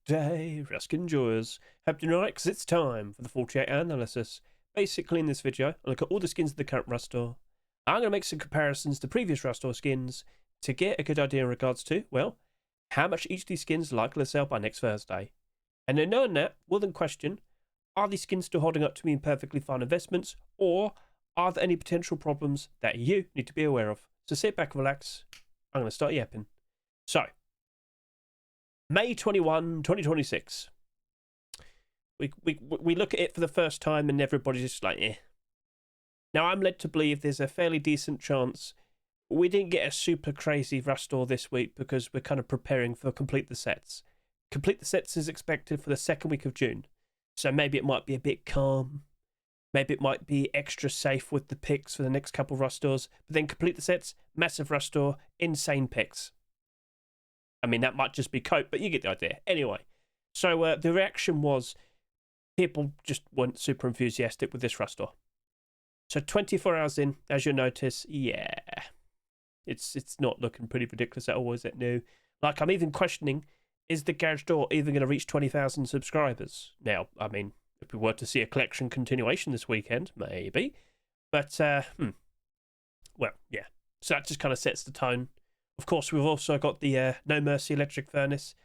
day, Rusk enjoyers. Hope you're alright, because it's time for the 48-hour analysis. Basically, in this video, I look at all the skins of the current Rust store. I'm going to make some comparisons to previous Rust store skins to get a good idea in regards to, well, how much each of these skins are likely to sell by next Thursday. And then knowing that, we'll then question, are these skins still holding up to being perfectly fine investments, or are there any potential problems that you need to be aware of? So sit back and relax. I'm going to start yapping. So, May 21, 2026. We look at it for the first time and everybody's just like, eh. Now, I'm led to believe there's a fairly decent chance we didn't get a super crazy Rust store this week because we're kind of preparing for Complete the Sets. Complete the Sets is expected for the second week of June. So maybe it might be a bit calm. Maybe it might be extra safe with the picks for the next couple of Rust stores. But then Complete the Sets, massive Rust store, insane picks. I mean, that might just be cope, but you get the idea. Anyway, so the reaction was people just weren't super enthusiastic with this Rust store. So 24 hours in, as you'll notice, yeah, it's not looking pretty ridiculous at all, is it? No. Like, I'm even questioning, is the garage door even going to reach 20,000 subscribers? Now, I mean, if we were to see a collection continuation this weekend, maybe. But, well, yeah. So that just kind of sets the tone. Of course, we've also got the No Mercy electric furnace.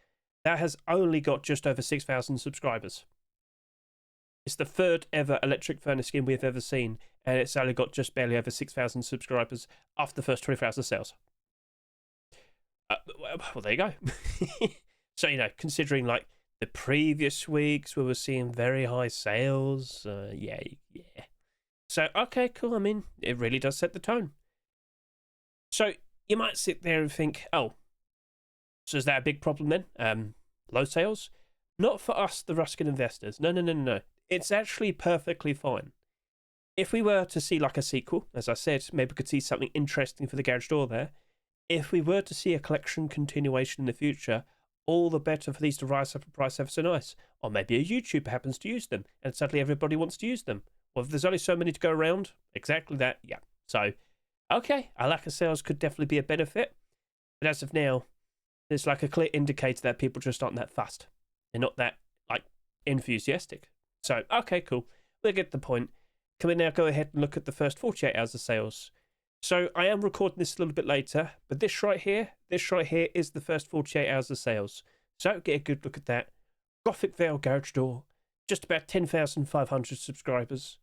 That has only got just over 6,000 subscribers. It's the third ever electric furnace skin we've ever seen, and it's only got just barely over 6,000 subscribers after the first 24 hours of sales. Well, there you go. So, you know, considering like the previous weeks we were seeing very high sales, yeah. So, okay, cool. I mean, it really does set the tone. So, you might sit there and think, oh, so is that a big problem then? Low sales? Not for us, the Ruskin investors. No. It's actually perfectly fine. If we were to see like a sequel, as I said, maybe we could see something interesting for the garage door there. If we were to see a collection continuation in the future, all the better for these to rise up in price ever so nice. Or maybe a YouTuber happens to use them, and suddenly everybody wants to use them. Well, if there's only so many to go around, exactly that, yeah. So, okay, a lack of sales could definitely be a benefit. But as of now, there's like a clear indicator that people just aren't that fussed. They're not that, like, enthusiastic. So, okay, cool. We'll get the point. Can we now go ahead and look at the first 48 hours of sales? So, I am recording this a little bit later, but this right here is the first 48 hours of sales. So, get a good look at that. Gothic Vale Garage Door, just about 10,500 subscribers.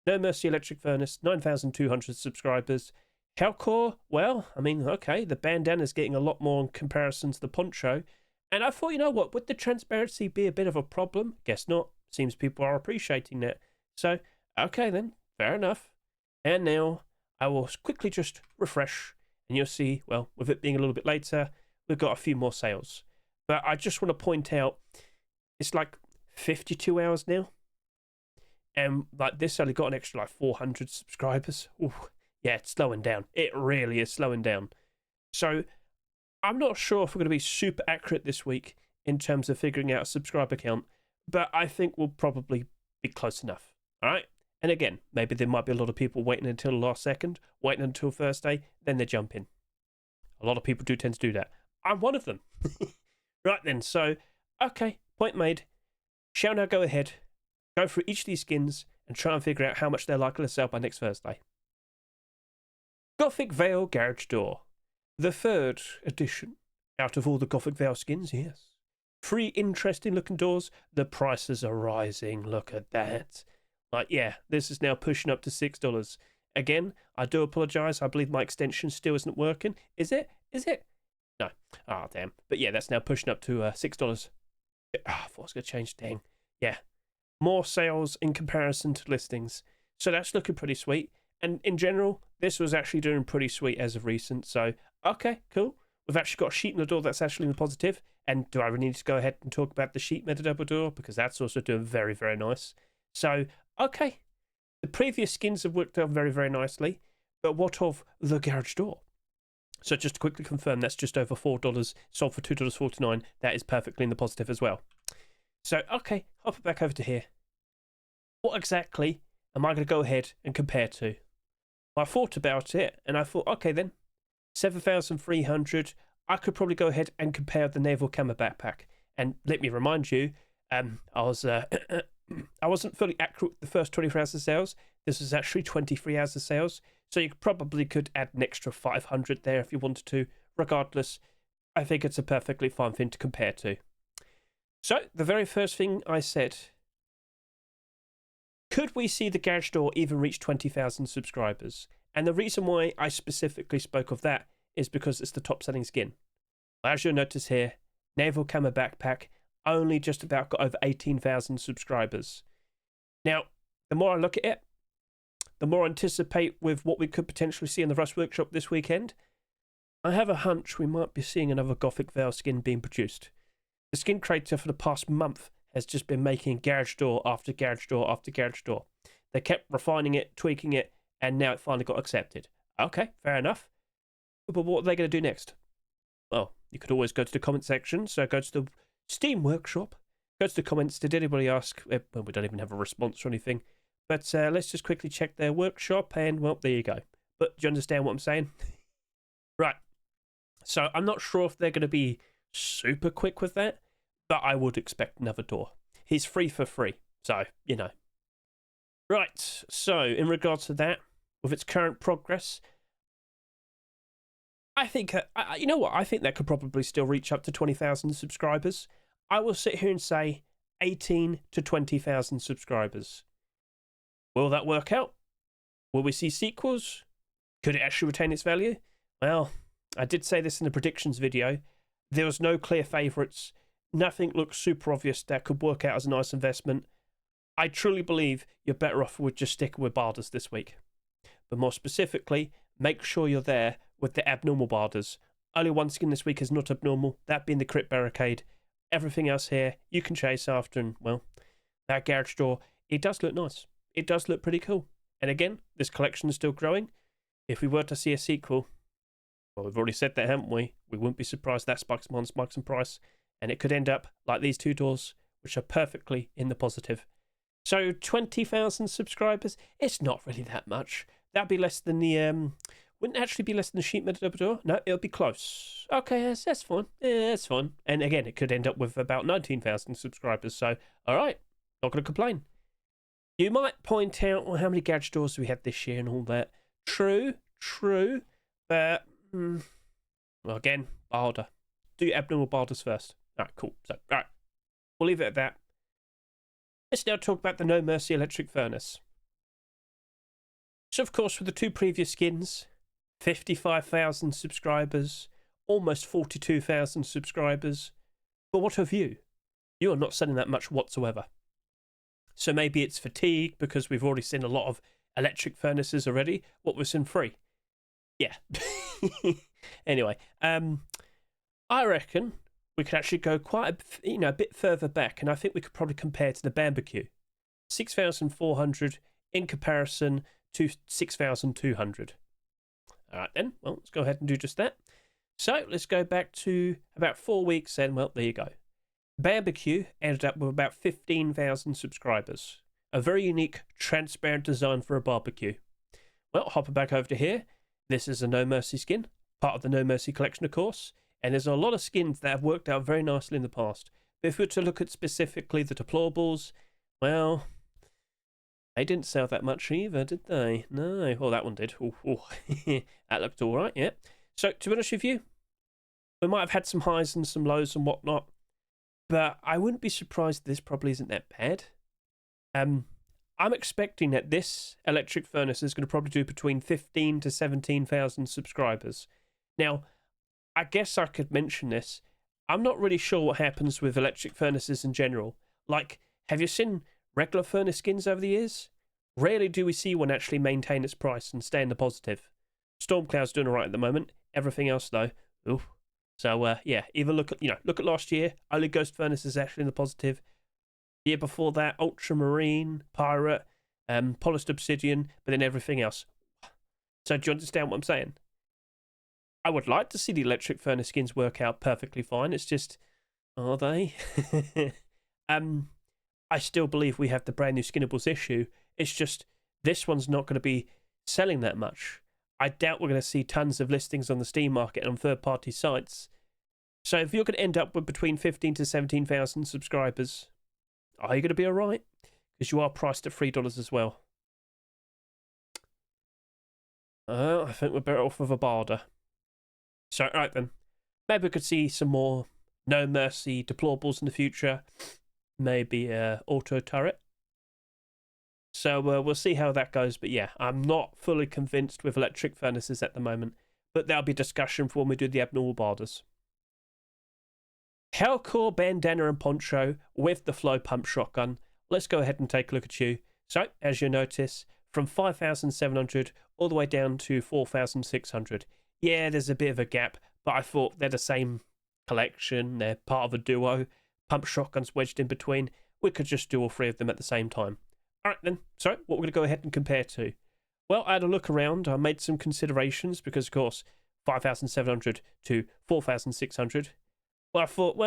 No Mercy Electric Furnace, 9,200 subscribers. Hellcore, well, I mean, okay, the Bandana's getting a lot more in comparison to the Poncho. And I thought, you know what, would the transparency be a bit of a problem? Guess not. Seems people are appreciating that. So, okay then, fair enough. And now, I will quickly just refresh, and you'll see, well, with it being a little bit later, we've got a few more sales. But I just want to point out, it's like 52 hours now. And like this only got an extra like 400 subscribers. Ooh, yeah, it's slowing down. It really is slowing down. So, I'm not sure if we're going to be super accurate this week in terms of figuring out a subscriber count, but I think we'll probably be close enough. All right? And again, maybe there might be a lot of people waiting until the last second, waiting until Thursday, then they jump in. A lot of people do tend to do that. I'm one of them. Right then, so, okay, point made. Shall now go ahead, go through each of these skins, and try and figure out how much they're likely to sell by next Thursday. Gothic Vale Garage Door. The third edition out of all the Gothic Vale skins, yes. 3 interesting looking doors. The prices are rising. Look at that. Like, yeah, this is now pushing up to $6. Again, I do apologise. I believe my extension still isn't working. Is it? No. Ah, damn. But yeah, that's now pushing up to $6. I thought it was going to change. Dang. Yeah. More sales in comparison to listings. So that's looking pretty sweet. And in general, this was actually doing pretty sweet as of recent. So, okay, cool. We've actually got a sheet in the door that's actually in the positive. And do I really need to go ahead and talk about the sheet meta double door? Because that's also doing very, very nice. So, okay. The previous skins have worked out very, very nicely. But what of the garage door? So just to quickly confirm, that's just over $4, sold for $2.49. That is perfectly in the positive as well. So, okay, hop it back over to here. What exactly am I going to go ahead and compare to? I thought about it, and I thought, okay then, 7,300, I could probably go ahead and compare the Naval Camo Backpack. And let me remind you, I was I wasn't fully accurate with the first 24 hours of sales. This was actually 23 hours of sales, so you probably could add an extra 500 there if you wanted to. Regardless, I think it's a perfectly fine thing to compare to. So the very first thing I said, could we see the garage door even reach 20,000 subscribers? And the reason why I specifically spoke of that is because it's the top selling skin. As you'll notice here, Naval Camo Backpack only just about got over 18,000 subscribers. Now, the more I look at it, the more I anticipate with what we could potentially see in the Rust Workshop this weekend. I have a hunch we might be seeing another Gothic Veil skin being produced. The skin creator for the past month has just been making garage door after garage door after garage door. They kept refining it, tweaking it, and now it finally got accepted. Okay, fair enough. But what are they going to do next? Well, you could always go to the comment section. So go to the Steam Workshop, go to the comments. Did anybody ask? Well, we don't even have a response or anything. But let's just quickly check their workshop, and well, there you go. But do you understand what I'm saying? Right. So I'm not sure if they're going to be super quick with that, but I would expect another door. He's free for free, so, you know. Right, so in regards to that, with its current progress, I think, you know what, I think that could probably still reach up to 20,000 subscribers. I will sit here and say 18 to 20,000 subscribers. Will that work out? Will we see sequels? Could it actually retain its value? Well, I did say this in the predictions video. There was no clear favourites. Nothing looks super obvious that could work out as a nice investment. I truly believe you're better off with just sticking with Barders this week. But more specifically, make sure you're there with the abnormal Barders. Only one skin this week is not abnormal, that being the Crit Barricade. Everything else here you can chase after, and well, that garage door, it does look nice. It does look pretty cool. And again, this collection is still growing. If we were to see a sequel, well, we've already said that, haven't we? We wouldn't be surprised that spikes in price. And it could end up like these two doors, which are perfectly in the positive. So 20,000 subscribers, it's not really that much. That'd be less than the, wouldn't actually be less than the sheet metal door. No, it'll be close. Okay, that's fine. Yeah, that's fine. And again, it could end up with about 19,000 subscribers. So, all right, not going to complain. You might point out, well, how many garage doors we had this year and all that. True, but, well, again, Barder. Do abnormal Barders first. All right, cool. So, all right, we'll leave it at that. Let's now talk about the No Mercy electric furnace. So, of course, with the two previous skins, 55,000 subscribers, almost 42,000 subscribers. But what of you? You are not selling that much whatsoever. So maybe it's fatigue because we've already seen a lot of electric furnaces already. What was in free? Yeah. Anyway, I reckon we could actually go quite a bit further back, and I think we could probably compare to the barbecue. 6,400 in comparison to 6,200. All right then, well, let's go ahead and do just that. So let's go back to about 4 weeks and, well, there you go. Barbecue ended up with about 15,000 subscribers. A very unique, transparent design for a barbecue. Well, hopping back over to here. This is a No Mercy skin, part of the No Mercy collection, of course. And there's a lot of skins that have worked out very nicely in the past. But if we were to look at specifically the deplorables, well, they didn't sell that much either, did they? No. Oh, that one did. Ooh. That looked all right, yeah. So, to be honest with you, we might have had some highs and some lows and whatnot. But I wouldn't be surprised this probably isn't that bad. I'm expecting that this electric furnace is going to probably do between 15 to 17,000 subscribers. Now, I guess I could mention this. I'm not really sure what happens with electric furnaces in general. Like, have you seen regular furnace skins over the years? Rarely do we see one actually maintain its price and stay in the positive. Stormcloud's doing all right at the moment. Everything else, though, oof. So, yeah, either look at last year. Only Ghost Furnace is actually in the positive. The year before that, Ultramarine, Pirate, Polished Obsidian, but then everything else. So, do you understand what I'm saying? I would like to see the electric furnace skins work out perfectly fine. It's just, are they? I still believe we have the brand new Skinnables issue. It's just, this one's not going to be selling that much. I doubt we're going to see tons of listings on the Steam market and on third-party sites. So if you're going to end up with between 15 to 17,000 subscribers, are you going to be all right? Because you are priced at $3 as well. I think we're better off with a barda. So, all right then. Maybe we could see some more No Mercy deplorables in the future. Maybe auto turret. So we'll see how that goes. But yeah, I'm not fully convinced with electric furnaces at the moment. But that'll be discussion for when we do the abnormal bardas. Hellcore, Bandana and Poncho with the flow pump shotgun. Let's go ahead and take a look at you. So, as you notice, from 5,700 all the way down to 4,600. Yeah, there's a bit of a gap, but I thought they're the same collection. They're part of a duo. Pump shotguns wedged in between. We could just do all three of them at the same time. All right then, so what we're going to go ahead and compare to. Well, I had a look around. I made some considerations because, of course, 5,700 to 4,600. Well, I thought,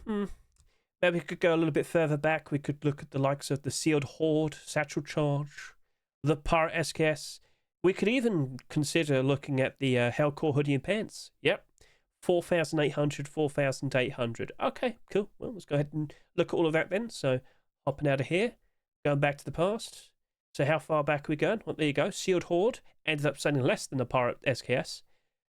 maybe we could go a little bit further back. We could look at the likes of the Sealed Horde, Satchel Charge, the Pirate SKS. We could even consider looking at the Hellcore Hoodie and Pants. Yep, 4,800, 4,800. Okay, cool. Well, let's go ahead and look at all of that then. So, hopping out of here, going back to the past. So, how far back are we going? Well, there you go. Sealed Horde ended up selling less than the Pirate SKS.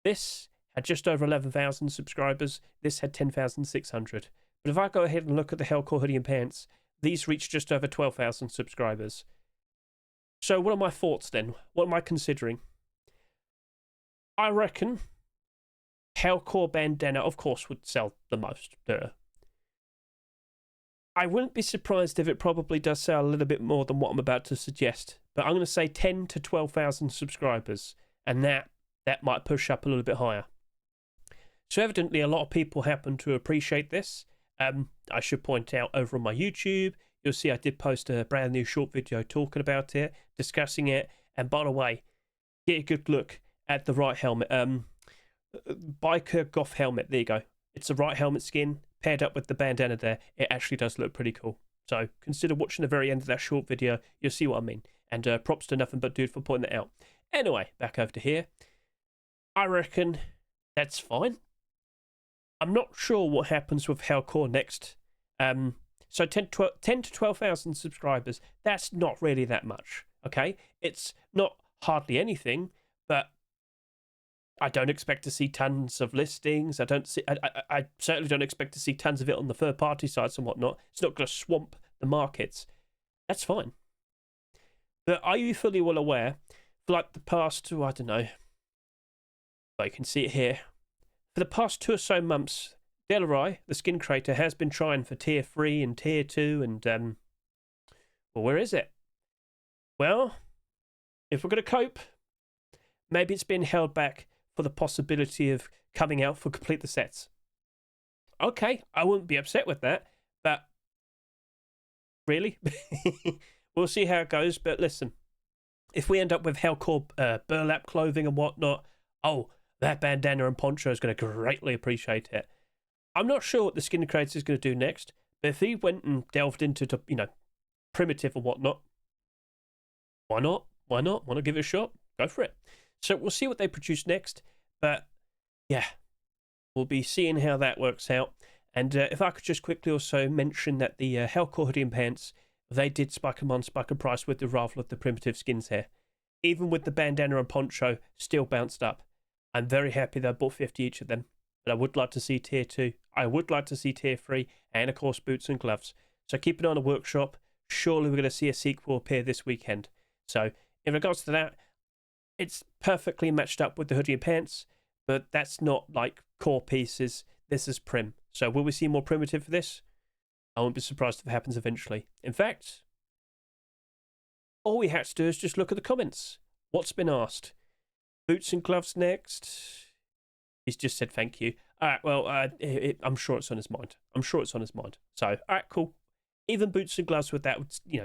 This had just over 11,000 subscribers. This had 10,600. But if I go ahead and look at the Hellcore Hoodie and Pants, these reached just over 12,000 subscribers. So what are my thoughts then? What am I considering? I reckon Hellcore Bandana, of course, would sell the most. Duh. I wouldn't be surprised if it probably does sell a little bit more than what I'm about to suggest. But I'm going to say 10 to 12,000 subscribers. And that might push up a little bit higher. So evidently a lot of people happen to appreciate this. I should point out over on my YouTube, you'll see I did post a brand new short video talking about it, discussing it. And by the way, get a good look at the right helmet. Biker Goth helmet, there you go. It's the right helmet skin paired up with the bandana there. It actually does look pretty cool. So consider watching the very end of that short video. You'll see what I mean. And props to Nothing But Dude for pointing that out. Anyway, back over to here. I reckon that's fine. I'm not sure what happens with Hellcore next. So 10 to 12,000 subscribers, that's not really that much, okay? It's not hardly anything, but I don't expect to see tons of listings. I certainly don't expect to see tons of it on the third-party sites and whatnot. It's not going to swamp the markets. That's fine. But are you fully well aware, for like the past, I don't know, but you can see it here, for the past 2 or so months, Delarai, the skin creator, has been trying for tier 3 and tier 2 and, well, where is it? Well, if we're going to cope, maybe it's been held back for the possibility of coming out for complete the sets. Okay, I wouldn't be upset with that, but really? We'll see how it goes, but listen, if we end up with Hellcore burlap clothing and whatnot, oh, that bandana and poncho is going to greatly appreciate it. I'm not sure what the skin creator is going to do next, but if he went and delved into, primitive and whatnot, why not? Why not? Want to give it a shot? Go for it. So we'll see what they produce next, but yeah, we'll be seeing how that works out. And if I could just quickly also mention that the Hellcore Hoodie and Pants, they did spike them on spike and price with the arrival of the primitive skins here. Even with the bandana and poncho, still bounced up. I'm very happy that I bought 50 each of them. But I would like to see tier 2. I would like to see tier 3. And of course, boots and gloves. So keep an eye on the workshop. Surely we're going to see a sequel appear this weekend. So in regards to that, it's perfectly matched up with the hoodie and pants. But that's not like core pieces. This is prim. So will we see more primitive for this? I won't be surprised if it happens eventually. In fact, all we had to do is just look at the comments. What's been asked? Boots and gloves next. He's just said thank you. All right, well, I'm sure it's on his mind. I'm sure it's on his mind. So, all right, cool. Even boots and gloves with that,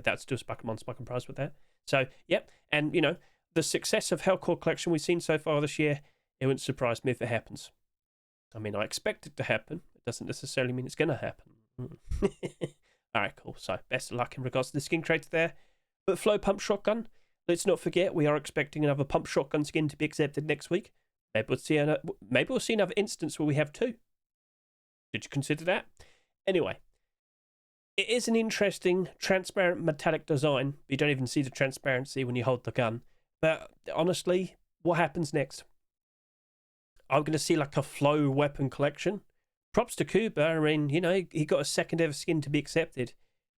that's still spike and spike and price with that. So, yep. And, the success of Hellcore collection we've seen so far this year, it wouldn't surprise me if it happens. I mean, I expect it to happen. It doesn't necessarily mean it's going to happen. All right, cool. So, best of luck in regards to the skin creator there. But flow pump shotgun, let's not forget, we are expecting another pump shotgun skin to be accepted next week. Maybe we'll see another instance where we have 2. Did you consider that? Anyway, it is an interesting transparent metallic design. You don't even see the transparency when you hold the gun. But honestly, what happens next? I'm going to see like a flow weapon collection. Props to Kuba. I mean, you know, he got a second ever skin to be accepted.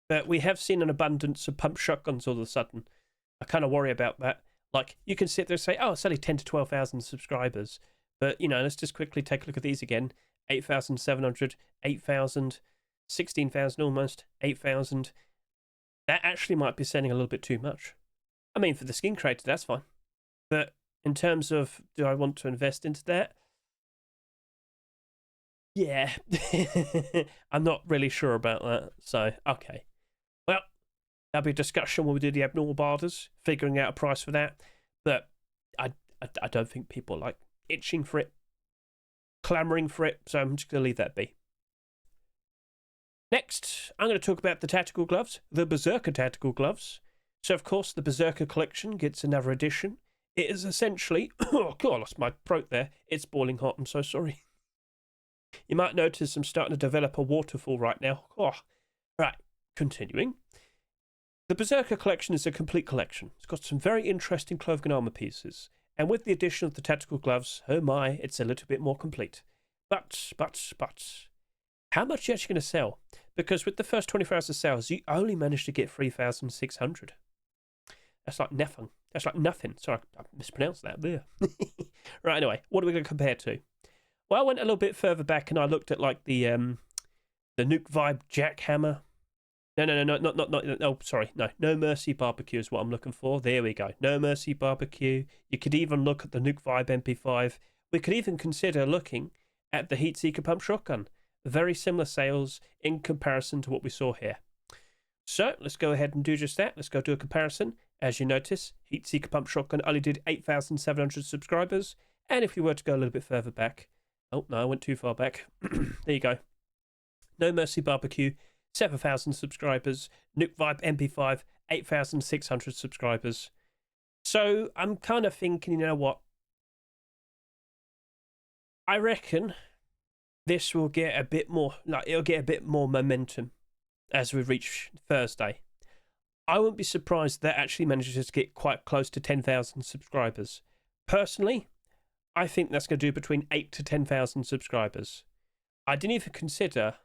But we have seen an abundance of pump shotguns all of a sudden. I kind of worry about that. Like, you can sit there and say, oh, it's only 10 to 12,000 subscribers. But, you know, let's just quickly take a look at these again. 8,700, 8,000, 16,000 almost, 8,000. That actually might be sending a little bit too much. I mean, for the skin creator, that's fine. But in terms of, do I want to invest into that? Yeah. I'm not really sure about that. So, okay. Well, that'll be a discussion when we do the abnormal barders, figuring out a price for that. But I don't think people are like itching for it, clamoring for it. So I'm just going to leave that be. Next, I'm going to talk about the tactical gloves, the Berserker tactical gloves. So, of course, the Berserker collection gets another edition. It is essentially... Oh, God, I lost my throat there. It's boiling hot. I'm so sorry. You might notice I'm starting to develop a waterfall right now. Oh. Right, continuing. The Berserker collection is a complete collection. It's got some very interesting clothing and armor pieces. And with the addition of the tactical gloves, oh my, it's a little bit more complete. But, how much are you actually going to sell? Because with the first 24 hours of sales, you only managed to get 3,600. That's like nothing. That's like nothing. Sorry, I mispronounced that there. Right, anyway, what are we going to compare to? Well, I went a little bit further back and I looked at like the Nuke Vibe Jackhammer. No Mercy Barbecue is what I'm looking for. There we go. No Mercy Barbecue. You could even look at the Nuke Vibe MP5. We could even consider looking at the Heatseeker Pump Shotgun. Very similar sales in comparison to what we saw here. So let's go ahead and do just that. Let's go do a comparison. As you notice, Heatseeker Pump Shotgun only did 8,700 subscribers. And if you were to go a little bit further back, oh no, I went too far back. There you go. No Mercy Barbecue, 7,000 subscribers. Nuke Vibe MP5, 8,600 subscribers. So I'm kind of thinking, you know what? I reckon this will get a bit more, like it'll get a bit more momentum as we reach Thursday. I wouldn't be surprised if that actually manages to get quite close to 10,000 subscribers. Personally, I think that's going to do between 8 to 10,000 subscribers. I didn't even consider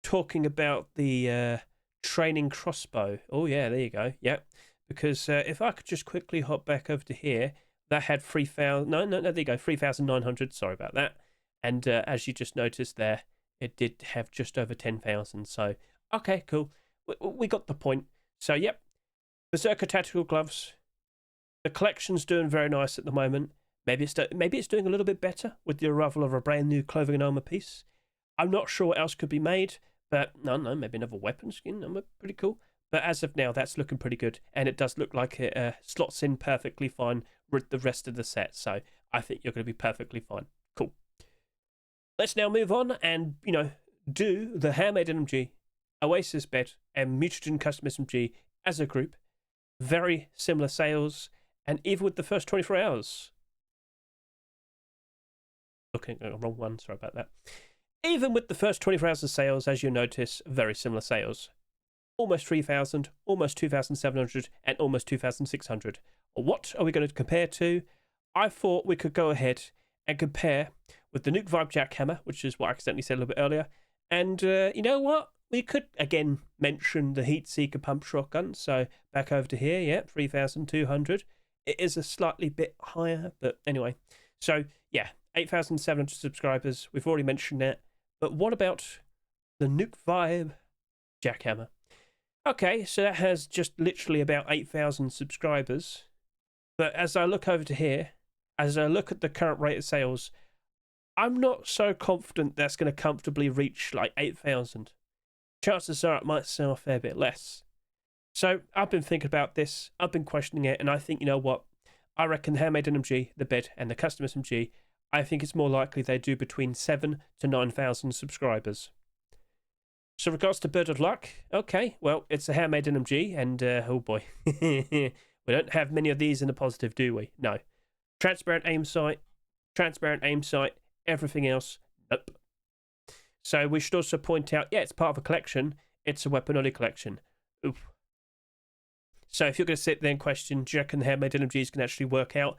talking about the training crossbow. Oh yeah, there you go. Yep. Because if I could just quickly hop back over to here, that had 3,000. No, there you go. 3,900. Sorry about that. And as you just noticed there, it did have just over 10,000. So, okay, cool. We got the point. So, yep. Berserker Tactical Gloves. The collection's doing very nice at the moment. Maybe it's doing a little bit better with the arrival of a brand new clothing and armor piece. I'm not sure what else could be made, but no, maybe another weapon skin. Pretty cool. But as of now, that's looking pretty good. And it does look like it slots in perfectly fine with the rest of the set. So, I think you're going to be perfectly fine. Cool. Let's now move on and, do the HMLMG, Oasis Bed, and Mutagen Custom SMG as a group. Very similar sales, and even with the first 24 hours. Looking at the wrong one, sorry about that. Even with the first 24 hours of sales, as you notice, very similar sales. Almost 3,000, almost 2,700, and almost 2,600. What are we going to compare to? I thought we could go ahead and compare with the Nuke Vibe Jackhammer, which is what I accidentally said a little bit earlier. And you know what? We could, again, mention the Heatseeker Pump Shotgun. So back over to here, yeah, 3,200. It is a slightly bit higher, but anyway. So, yeah, 8,700 subscribers. We've already mentioned that. But what about the Nuke Vibe Jackhammer? Okay, so that has just literally about 8,000 subscribers. But as I look over to here, as I look at the current rate of sales, I'm not so confident that's going to comfortably reach like 8,000. Chances are it might sell a fair bit less. So I've been thinking about this, I've been questioning it, and I think, you know what? I reckon the HMLMG, the bed, and the Custom SMG, I think it's more likely they do between 7 to 9,000 subscribers. So regards to Bird of Luck, okay, well, it's a HMLMG, and oh boy, we don't have many of these in the positive, do we? No. Transparent aim sight, everything else, nope. So we should also point out, yeah, it's part of a collection. It's a weapon only collection. Oof. So if you're going to sit there and question, do you reckon the handmade LMGs can actually work out?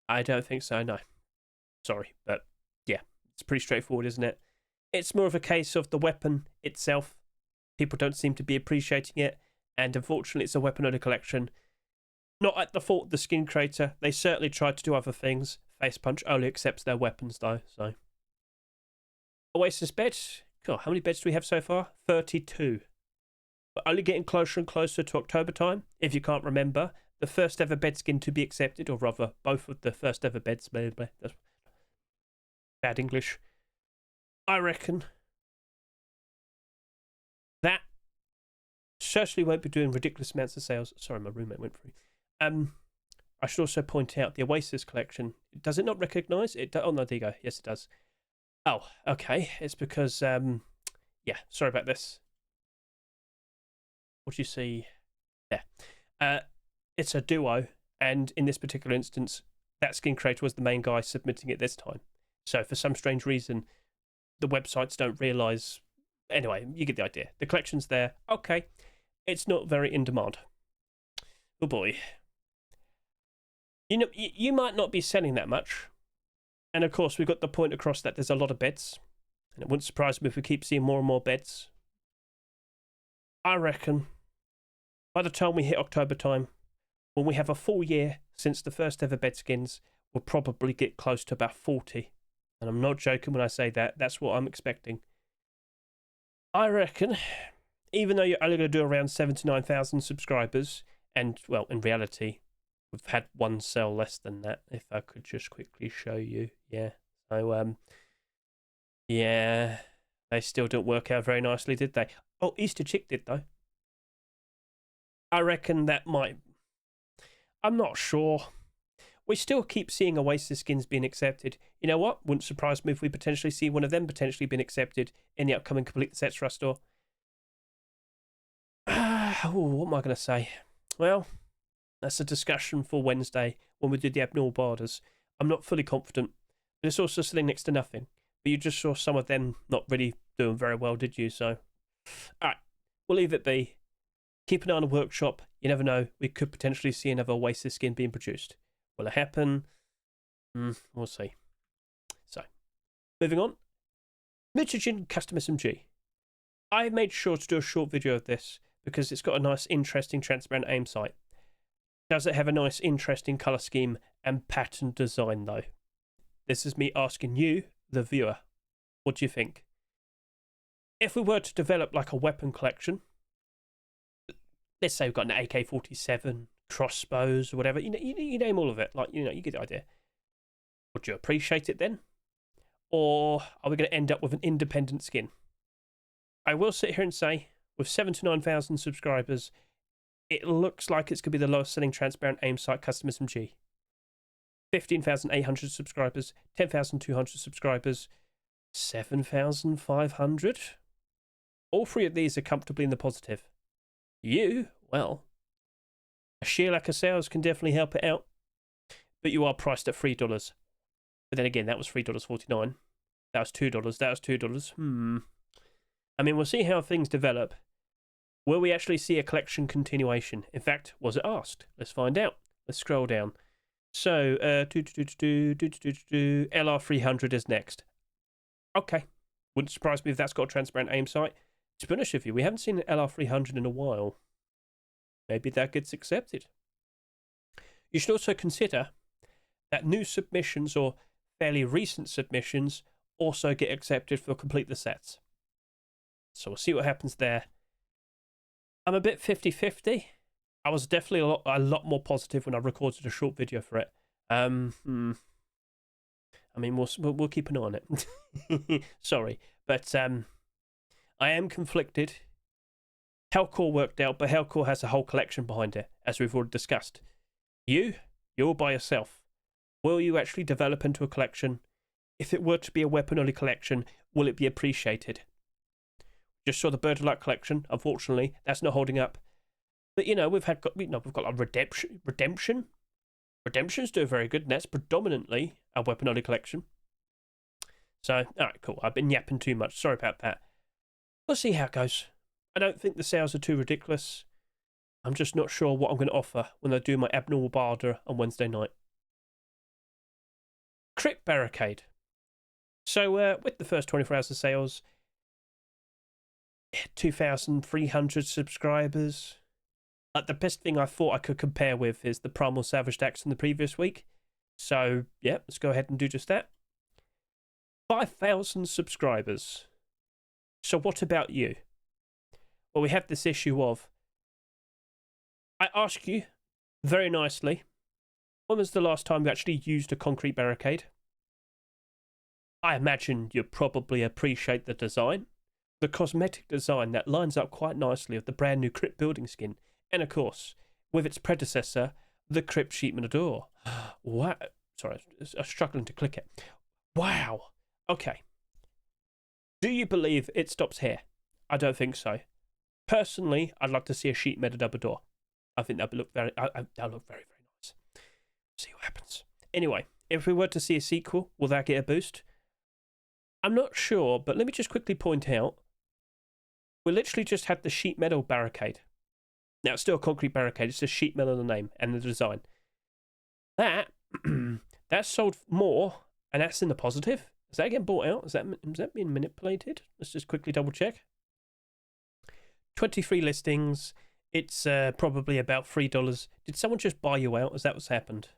I don't think so, no. Sorry, but yeah, it's pretty straightforward, isn't it? It's more of a case of the weapon itself. People don't seem to be appreciating it, and unfortunately it's a weapon only collection. Not at the fault of the skin creator. They certainly tried to do other things. Face Punch only accepts their weapons though, so. Oasis bed. God, how many beds do we have so far? 32. We're only getting closer and closer to October time. If you can't remember, the first ever bed skin to be accepted, or rather, both of the first ever beds. Blah, blah, that's bad English. I reckon that certainly won't be doing ridiculous amounts of sales. Sorry, my roommate went through. I should also point out the Oasis collection. Does it not recognise it? Oh no, there you go. Yes, it does. Oh, okay. It's because yeah. Sorry about this. What do you see there? It's a duo, and in this particular instance, that skin creator was the main guy submitting it this time. So for some strange reason, the websites don't realise. Anyway, you get the idea. The collection's there. Okay, it's not very in demand. Oh boy. You know, you might not be selling that much, and of course we've got the point across that there's a lot of beds, and it wouldn't surprise me if we keep seeing more and more beds. I reckon by the time we hit October time, when we have a full year since the first ever bed skins, we'll probably get close to about 40. And I'm not joking when I say that. That's what I'm expecting. I reckon, even though you're only going to do around 79,000 subscribers, and, well, in reality, we've had one sell less than that, if I could just quickly show you. Yeah. So, yeah, they still didn't work out very nicely, did they? Oh, Easter Chick did, though. I reckon that might... I'm not sure. We still keep seeing Oasis skins being accepted. You know what? Wouldn't surprise me if we potentially see one of them potentially being accepted in the upcoming Complete Sets for our store. What am I going to say? Well, that's a discussion for Wednesday when we do the abnormal borders. I'm not fully confident. But it's also sitting next to nothing. But you just saw some of them not really doing very well, did you? So, alright, we'll leave it be. Keep an eye on the workshop. You never know. We could potentially see another Oasis skin being produced. Will it happen? We'll see. So, moving on. Mutagen Custom SMG. I made sure to do a short video of this because it's got a nice, interesting, transparent aim sight. Does it have a nice, interesting colour scheme and pattern design, though? This is me asking you, the viewer. What do you think? If we were to develop like a weapon collection, let's say we've got an AK-47, crossbows, or whatever. You name all of it. Like, you get the idea. Would you appreciate it then? Or are we going to end up with an independent skin? I will sit here and say, with 79,000 subscribers, it looks like it's going to be the lowest selling transparent aim sight Custom SMG. 15,800 subscribers, 10,200 subscribers, 7,500. All three of these are comfortably in the positive. You, well, a sheer lack of sales can definitely help it out, but you are priced at $3. But then again, that was $3.49. That was $2. That was $2. I mean, we'll see how things develop. Will we actually see a collection continuation? In fact, was it asked? Let's find out. Let's scroll down. So, LR300 is next. Okay. Wouldn't surprise me if that's got a transparent aim sight. To be honest with you, we haven't seen an LR300 in a while. Maybe that gets accepted. You should also consider that new submissions or fairly recent submissions also get accepted for complete the sets. So we'll see what happens there. I'm a bit 50-50. I was definitely a lot more positive when I recorded a short video for it. I mean, we'll keep an eye on it. Sorry, but I am conflicted. Hellcore worked out, but Hellcore has a whole collection behind it, as we've already discussed. You're by yourself. Will you actually develop into a collection? If it were to be a weapon-only collection, will it be appreciated? Just saw the Bird of Luck collection. Unfortunately, that's not holding up. But we've got like Redemption. Redemption's doing very good, and that's predominantly a weapon-only collection. So, all right, cool. I've been yapping too much. Sorry about that. We'll see how it goes. I don't think the sales are too ridiculous. I'm just not sure what I'm going to offer when I do my abnormal barter on Wednesday night. Crypt Barricade. So, with the first 24 hours of sales, 2,300 subscribers. The best thing I thought I could compare with is the Primal Savage Axe from the previous week. So, yeah, let's go ahead and do just that. 5,000 subscribers. So what about you? Well, we have this issue of, I ask you very nicely, when was the last time you actually used a concrete barricade? I imagine you probably appreciate the design. The cosmetic design that lines up quite nicely with the brand new Crypt building skin. And of course, with its predecessor, the Crypt sheet metal door. Wow. Sorry, I'm struggling to click it. Wow. Okay. Do you believe it stops here? I don't think so. Personally, I'd like to see a sheet metal double door. I think that would look very, that'll look very, very nice. See what happens. Anyway, if we were to see a sequel, will that get a boost? I'm not sure, but let me just quickly point out, we literally just had the sheet metal barricade. Now, it's still a concrete barricade. It's just sheet metal in the name and the design. That, that's sold more, and that's in the positive. Is that getting bought out? Is that being manipulated? Let's just quickly double check. 23 listings. It's probably about $3. Did someone just buy you out? Is that what's happened?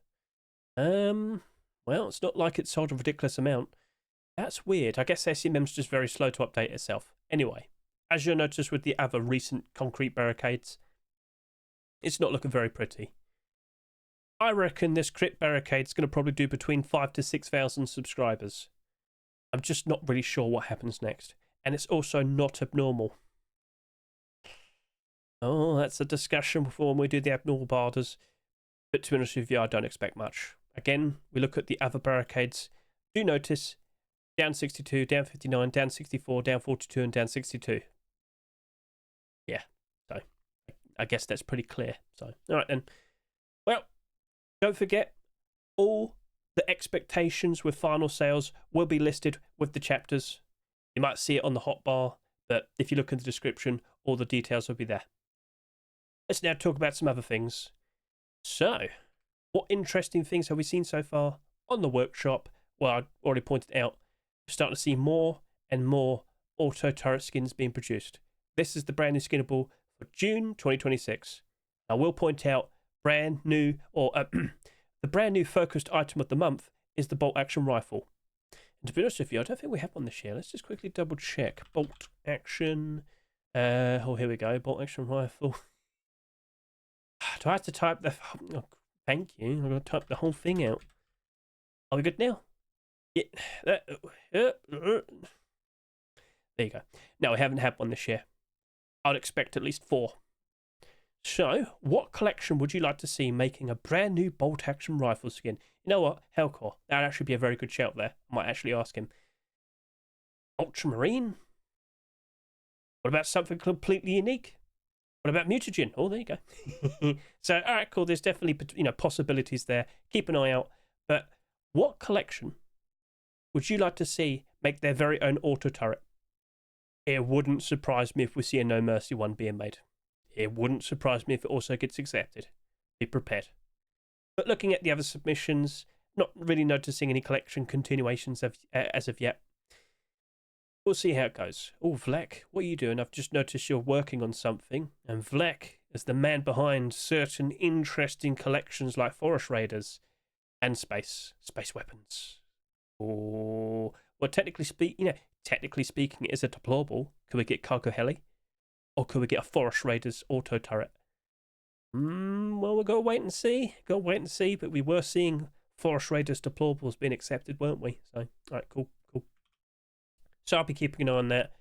Well, it's not like it's sold a ridiculous amount. That's weird. I guess SMM's just very slow to update itself. Anyway, as you'll notice with the other recent concrete barricades, it's not looking very pretty. I reckon this Crypt barricade's going to probably do between 5,000 to 6,000 subscribers. I'm just not really sure what happens next. And it's also not abnormal. Oh, that's a discussion before when we do the abnormal barters. But to be honest with you, I don't expect much. Again, we look at the other barricades. Do notice, down 62, down 59, down 64, down 42, and down 62. Yeah, so I guess that's pretty clear. So, all right then. Well, don't forget, all the expectations with final sales will be listed with the chapters. You might see it on the hotbar, but if you look in the description, all the details will be there. Let's now talk about some other things. So, what interesting things have we seen so far on the workshop? Well, I already pointed out, we're starting to see more and more auto turret skins being produced. This is the brand new skinnable for June 2026. I will point out, brand new, or the brand new focused item of the month is the bolt action rifle. And to be honest with you, I don't think we have one this year. Let's just quickly double check. Bolt action. Oh, here we go. Bolt action rifle. Do I have to type the... Oh, thank you. I'm going to type the whole thing out. Are we good now? Yeah. There you go. No, we haven't had one this year. I'd expect at least 4. So, what collection would you like to see making a brand new bolt action rifle skin? You know what? Hellcore. That'd actually be a very good shout there. I might actually ask him. Ultramarine? What about something completely unique? What about mutagen? Oh, there you go. So, all right, cool. There's definitely, possibilities there. Keep an eye out. But what collection would you like to see make their very own auto turret? It wouldn't surprise me if we see a No Mercy one being made. It wouldn't surprise me if it also gets accepted. Be prepared. But looking at the other submissions, not really noticing any collection continuations as of yet. We'll see how it goes. Oh, Vlek, what are you doing? I've just noticed you're working on something. And Vlek is the man behind certain interesting collections like Forest Raiders and space weapons. Oh, well, technically speaking, it is a deplorable. Could we get Cargo Heli? Or could we get a Forest Raiders auto turret? Well, we'll go wait and see. But we were seeing Forest Raiders deplorables being accepted, weren't we? So, all right, cool. So I'll be keeping an eye on that.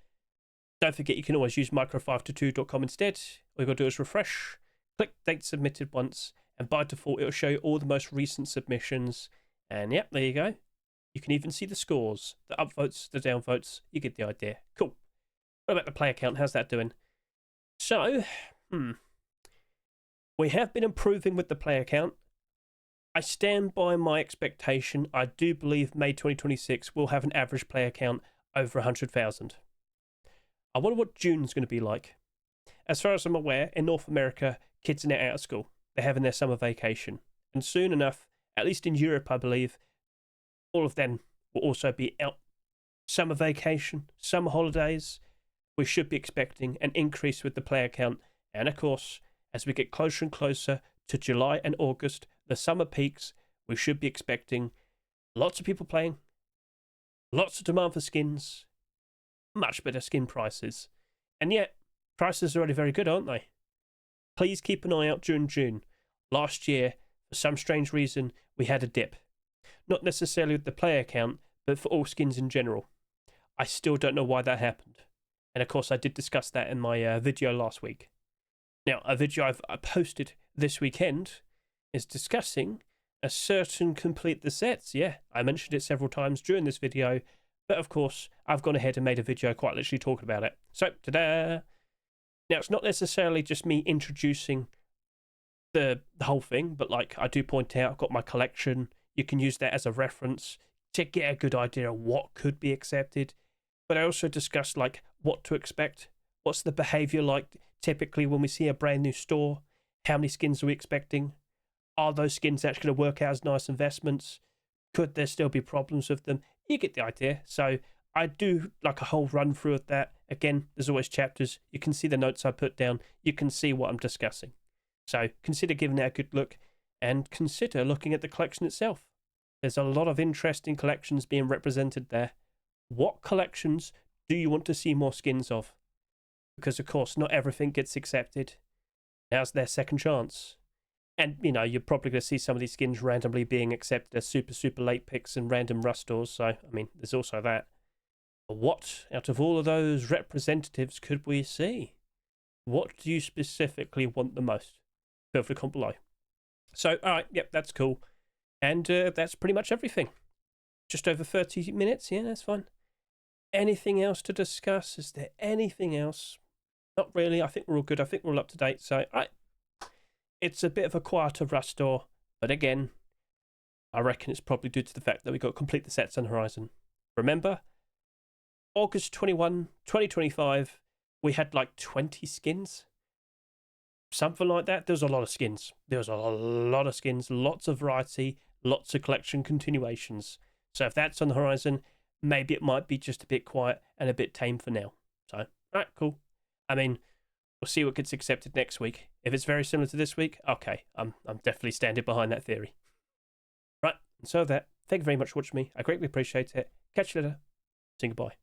Don't forget, you can always use micro522.com instead. All you've got to do is refresh, click date submitted once, and by default, it'll show you all the most recent submissions. And yep, there you go. You can even see the scores, the upvotes, the downvotes. You get the idea. Cool. What about the player count? How's that doing? So, we have been improving with the player count. I stand by my expectation. I do believe May 2026 will have an average player count over 100,000. I wonder what June's going to be like. As far as I'm aware, in North America, kids are now out of school. They're having their summer vacation. And soon enough, at least in Europe, I believe, all of them will also be out. Summer vacation, summer holidays. We should be expecting an increase with the player count. And of course, as we get closer and closer to July and August, the summer peaks, we should be expecting lots of people playing, lots of demand for skins, much better skin prices. And yet, prices are already very good, aren't they? Please keep an eye out during June. Last year, for some strange reason, we had a dip. Not necessarily with the player count, but for all skins in general. I still don't know why that happened. And of course, I did discuss that in my video last week. Now, a video I've posted this weekend is discussing a certain complete the sets. Yeah, I mentioned it several times during this video, but of course, I've gone ahead and made a video quite literally talking about it. So, ta-da! Now, it's not necessarily just me introducing the whole thing, but like I do point out, I've got my collection. You can use that as a reference to get a good idea of what could be accepted. But I also discussed like what to expect. What's the behavior like typically when we see a brand new store? How many skins are we expecting? Are those skins actually going to work out as nice investments? Could there still be problems with them? You get the idea. So I do like a whole run through of that. Again, there's always chapters. You can see the notes I put down. You can see what I'm discussing. So consider giving that a good look and consider looking at the collection itself. There's a lot of interesting collections being represented there. What collections do you want to see more skins of? Because, of course, not everything gets accepted. Now's their second chance. And, you know, you're probably going to see some of these skins randomly being accepted as super, super late picks and random rust stores. So, I mean, there's also that. But what, out of all of those representatives, could we see? What do you specifically want the most? Feel free to comment below. So, all right, yep, that's cool. And that's pretty much everything. Just over 30 minutes, yeah, that's fine. Anything else to discuss? Is there anything else? Not really. I think we're all good. I think we're all up to date. So, all right. It's a bit of a quieter rust store, but again, I reckon it's probably due to the fact that we got to complete the sets on the horizon. Remember, August 21, 2025, we had like 20 skins. Something like that. There was a lot of skins. There was a lot of skins, lots of variety, lots of collection continuations. So if that's on the horizon, maybe it might be just a bit quiet and a bit tame for now. So, all right, cool. I mean, we'll see what gets accepted next week. If it's very similar to this week, okay, I'm definitely standing behind that theory. Right, and so that, thank you very much for watching me. I greatly appreciate it. Catch you later. Say goodbye.